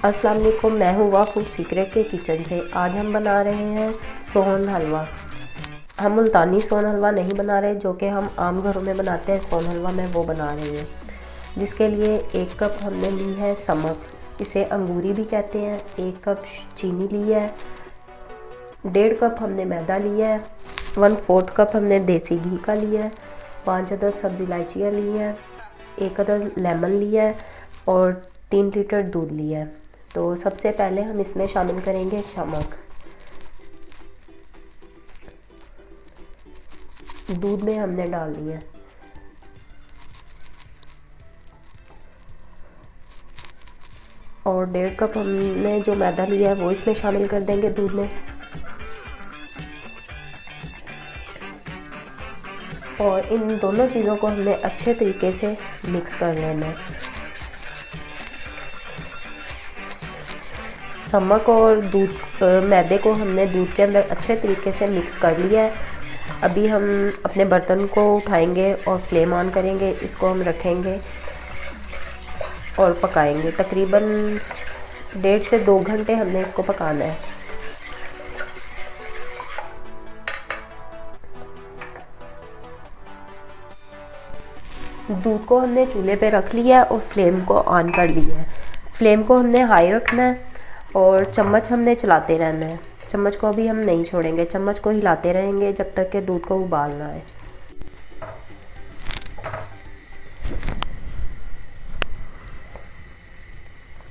अस्सलाम वालेकुम, मैं हूँ वाह फूड सीक्रेट के किचन से। आज हम बना रहे हैं सोहन हलवा। हम मुल्तानी सोहन हलवा नहीं बना रहे जो कि हम आम घरों में बनाते हैं। सोहन हलवा मैं वो बना रही हूँ, जिसके लिए 1 कप हमने ली है समक, इसे अंगूरी भी कहते हैं। 1 कप चीनी ली है। 1.5 कप हमने मैदा लिया है। 1/4 कप हमने देसी घी का लिया है। 5 अदद सब्ज़ी इलायचियाँ ली है। 1 अदद लेमन लिया है और 3 लीटर दूध लिया है। तो सबसे पहले हम इसमें शामिल करेंगे नमक। दूध में हमने डाल दिया और 1.5 कप हमने जो मैदा लिया है वो इसमें शामिल कर देंगे दूध में। और इन दोनों चीज़ों को हमने अच्छे तरीके से मिक्स कर लेना है। नमक और दूध मैदे को हमने दूध के अंदर अच्छे तरीके से मिक्स कर लिया है। अभी हम अपने बर्तन को उठाएंगे और फ्लेम ऑन करेंगे। इसको हम रखेंगे और पकाएंगे। तकरीबन 1.5 से 2 घंटे हमने इसको पकाना है। दूध को हमने चूल्हे पे रख लिया है और फ्लेम को ऑन कर लिया है। फ्लेम को हमने हाई रखना है और चम्मच हमने चलाते रहना है। चम्मच को अभी हम नहीं छोड़ेंगे, चम्मच को हिलाते रहेंगे जब तक कि दूध को उबाल ना आए।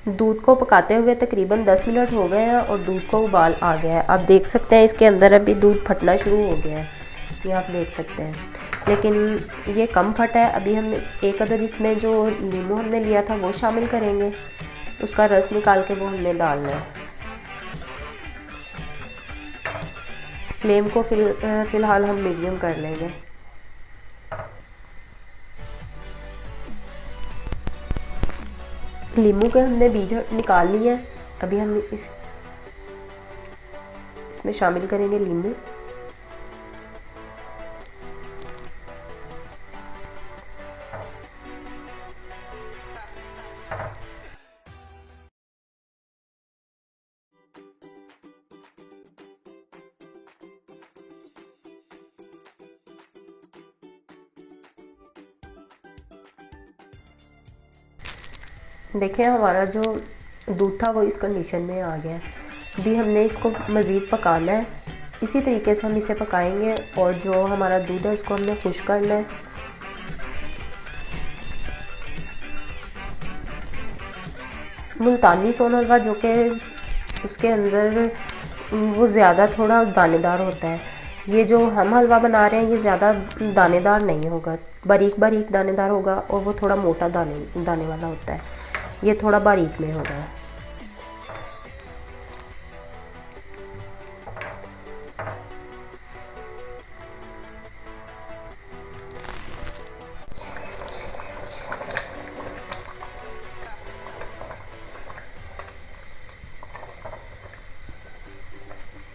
दूध को पकाते हुए तकरीबन 10 मिनट हो गए हैं और दूध को उबाल आ गया है। आप देख सकते हैं इसके अंदर अभी दूध फटना शुरू हो गया है, ये आप देख सकते हैं, लेकिन ये कम फटा है। अभी हम 1 अदद इसमें जो नींबू हमने लिया था वो शामिल करेंगे। उसका रस निकाल के वो हमने डालना है। फ्लेम को फ़िलहाल हम मीडियम कर लेंगे। नींबू के हमने बीज निकाल लिए हैं। अभी हम इसमें शामिल करेंगे नींबू। देखिए हमारा जो दूध था वो इस कंडीशन में आ गया है। अभी हमने इसको मज़ीद पकाना है। इसी तरीके से हम इसे पकाएंगे और जो हमारा दूध है उसको हमने खुश्क करना है। मुल्तानी सोहन हलवा जो कि उसके अंदर वो ज़्यादा थोड़ा दानेदार होता है। ये जो हम हलवा बना रहे हैं ये ज़्यादा दानेदार नहीं होगा, बारीक बारीक दानेदार होगा और वो थोड़ा मोटा दाने वाला होता है। ये थोड़ा बारीक में होगा।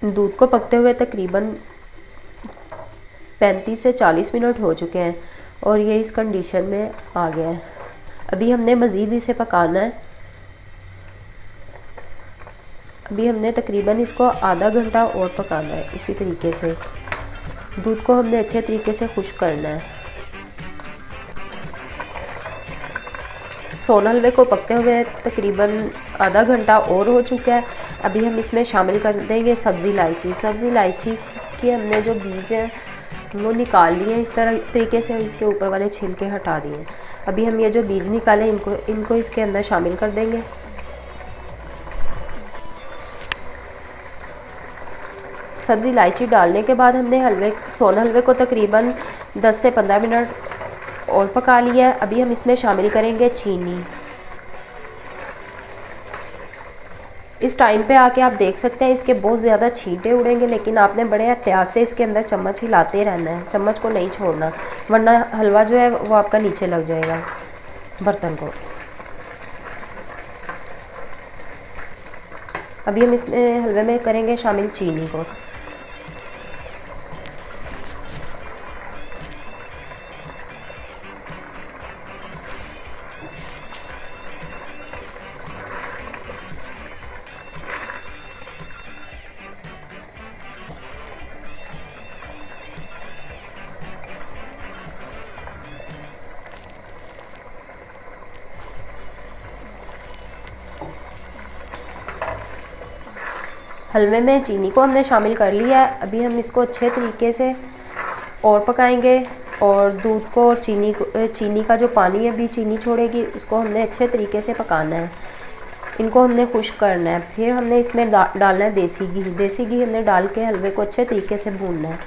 दूध को पकते हुए तकरीबन 35 से 40 मिनट हो चुके हैं और ये इस कंडीशन में आ गया है। अभी हमने मज़ीद इसे पकाना है। अभी हमने तकरीबन इसको आधा घंटा और पकाना है। इसी तरीके से दूध को हमने अच्छे तरीके से खुश्क करना है। सोहन हलवे को पकते हुए तकरीबन आधा घंटा और हो चुका है। अभी हम इसमें शामिल कर देंगे सब्ज़ी इलायची। सब्ज़ी इलायची की हमने जो बीज हैं वो निकाल लिए इस तरीके से, इसके ऊपर वाले छिलके हटा दिए। अभी हम ये जो बीज निकाले इनको इसके अंदर शामिल कर देंगे। सब्ज़ी इलायची डालने के बाद हमने सोहन हलवे को तकरीबन 10 से 15 मिनट और पका लिया है। अभी हम इसमें शामिल करेंगे चीनी। इस टाइम पे आके आप देख सकते हैं इसके बहुत ज़्यादा छींटे उड़ेंगे, लेकिन आपने बड़े एहतियात से इसके अंदर चम्मच हिलाते रहना है, चम्मच को नहीं छोड़ना, वरना हलवा जो है वो आपका नीचे लग जाएगा बर्तन को। अभी हम इसमें हलवे में करेंगे शामिल चीनी को। हलवे में चीनी को हमने शामिल कर लिया है। अभी हम इसको अच्छे तरीके से और पकाएंगे और दूध को और चीनी का जो पानी अभी चीनी छोड़ेगी उसको हमने अच्छे तरीके से पकाना है। इनको हमने खुश्क करना है। फिर हमने इसमें डालना है देसी घी। देसी घी हमने डाल के हलवे को अच्छे तरीके से भूनना है।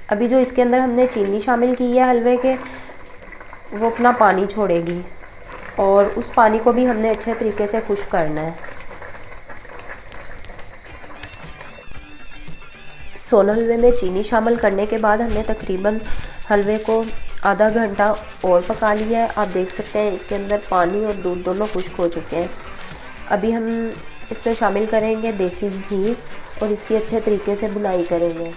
अभी जो इसके अंदर हमने चीनी शामिल की है हलवे के, वो अपना पानी छोड़ेगी और उस पानी को भी हमने अच्छे तरीके से खुश्क करना है। सोन हलवे में चीनी शामिल करने के बाद हमने तकरीबन हलवे को आधा घंटा और पका लिया है। आप देख सकते हैं इसके अंदर पानी और दूध दोनों खुश्क हो चुके हैं। अभी हम इसमें शामिल करेंगे देसी घी और इसकी अच्छे तरीके से बुनाई करेंगे।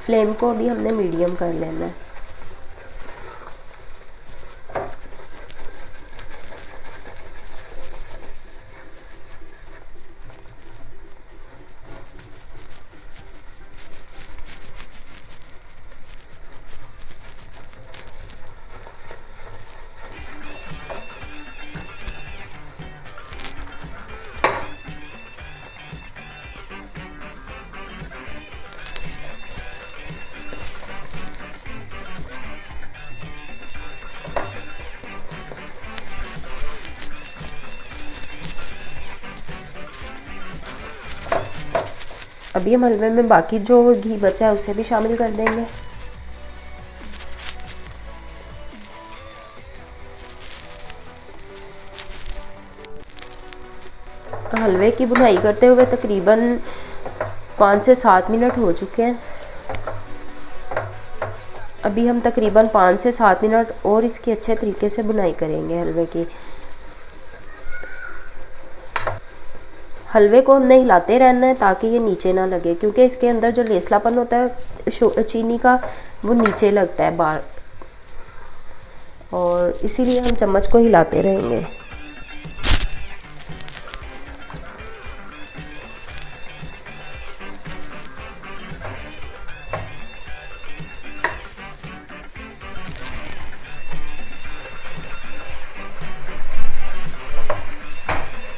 फ्लेम को भी हमने मीडियम कर लेना है। अभी हम हलवे में बाकी जो घी बचा है उसे भी शामिल कर देंगे। हलवे की बुनाई करते हुए तकरीबन 5 से 7 मिनट हो चुके हैं। अभी हम तकरीबन 5 से 7 मिनट और इसकी अच्छे तरीके से बुनाई करेंगे हलवे की। हलवे को हमने हिलाते रहना है ताकि ये नीचे ना लगे, क्योंकि इसके अंदर जो लेसलापन होता है चीनी का वो नीचे लगता है बाहर, और इसीलिए हम चम्मच को हिलाते रहेंगे।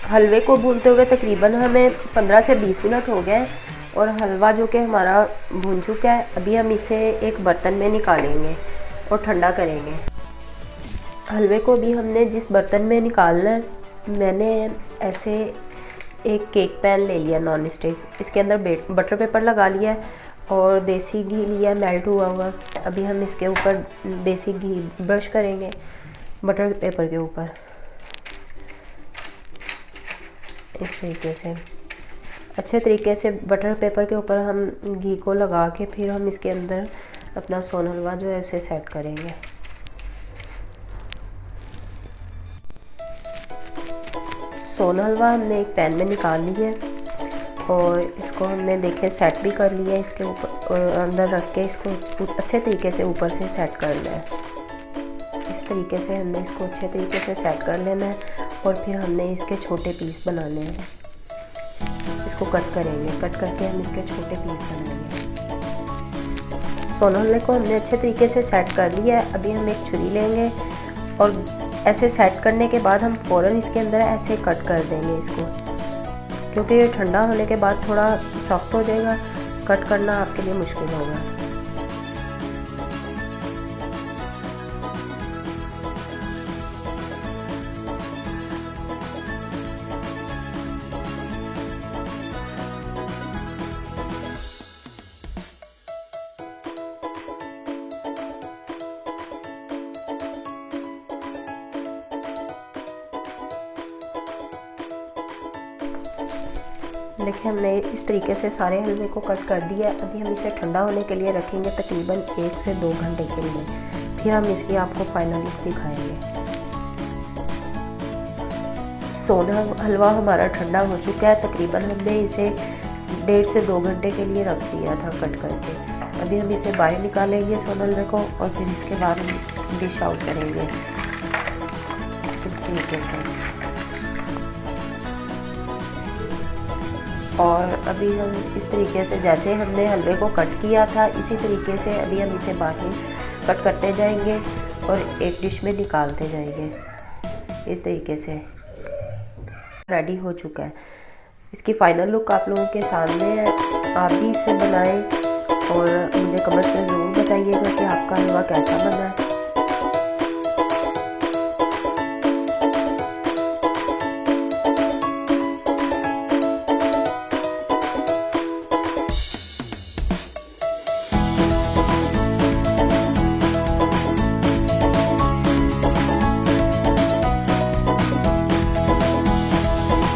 हलवे को भूनते हुए तकरीबन हमें 15 से 20 मिनट हो गए और हलवा जो कि हमारा भून चुका है। अभी हम इसे एक बर्तन में निकालेंगे और ठंडा करेंगे। हलवे को भी हमने जिस बर्तन में निकालना है, मैंने ऐसे एक केक पैन ले लिया नॉन स्टिक। इसके अंदर बटर पेपर लगा लिया है और देसी घी लिया मेल्ट हुआ हुआ। अभी हम इसके ऊपर देसी घी ब्रश करेंगे बटर पेपर के ऊपर, इस तरीके से अच्छे तरीके से बटर पेपर के ऊपर हम घी को लगा के फिर हम इसके अंदर अपना सोन हलवा जो है उसे सेट करेंगे। सोन हलवा हमने एक पैन में निकाल लिया है और इसको हमने देखे सेट भी कर लिया है। इसके ऊपर अंदर रख के इसको अच्छे तरीके से ऊपर से सेट करना है। इस तरीके से हमने इसको अच्छे तरीके से सेट कर लेना है और फिर हमने इसके छोटे पीस बनाने हैं। इसको कट करेंगे, कट करके हम इसके छोटे पीस बनाएंगे। सोन हलवे को हमने अच्छे तरीके से सेट कर लिया है। अभी हम एक छुरी लेंगे और ऐसे सेट करने के बाद हम फ़ौरन इसके अंदर ऐसे कट कर देंगे इसको, क्योंकि ये ठंडा होने के बाद थोड़ा सख्त हो जाएगा, कट करना आपके लिए मुश्किल होगा। देखिए हमने इस तरीके से सारे हलवे को कट कर दिया। अभी हम इसे ठंडा होने के लिए रखेंगे तकरीबन 1 से 2 घंटे के लिए, फिर हम इसकी आपको फाइनल लुक दिखाएंगे। सोन हलवा हमारा ठंडा हो चुका है। तकरीबन हमने इसे 1.5 से 2 घंटे के लिए रख दिया था कट करके। अभी हम इसे बाहर निकालेंगे सोन हलवे को और फिर इसके बाद हम डिश आउट करेंगे इस तरीके से। और अभी हम इस तरीके से जैसे हमने हलवे को कट किया था इसी तरीके से अभी हम इसे बाहर कट करते जाएंगे और एक डिश में निकालते जाएंगे। इस तरीके से रेडी हो चुका है। इसकी फाइनल लुक आप लोगों के सामने है। आप भी इसे बनाएं और मुझे कमेंट्स में ज़रूर बताइएगा कि आपका हलवा कैसा बना है।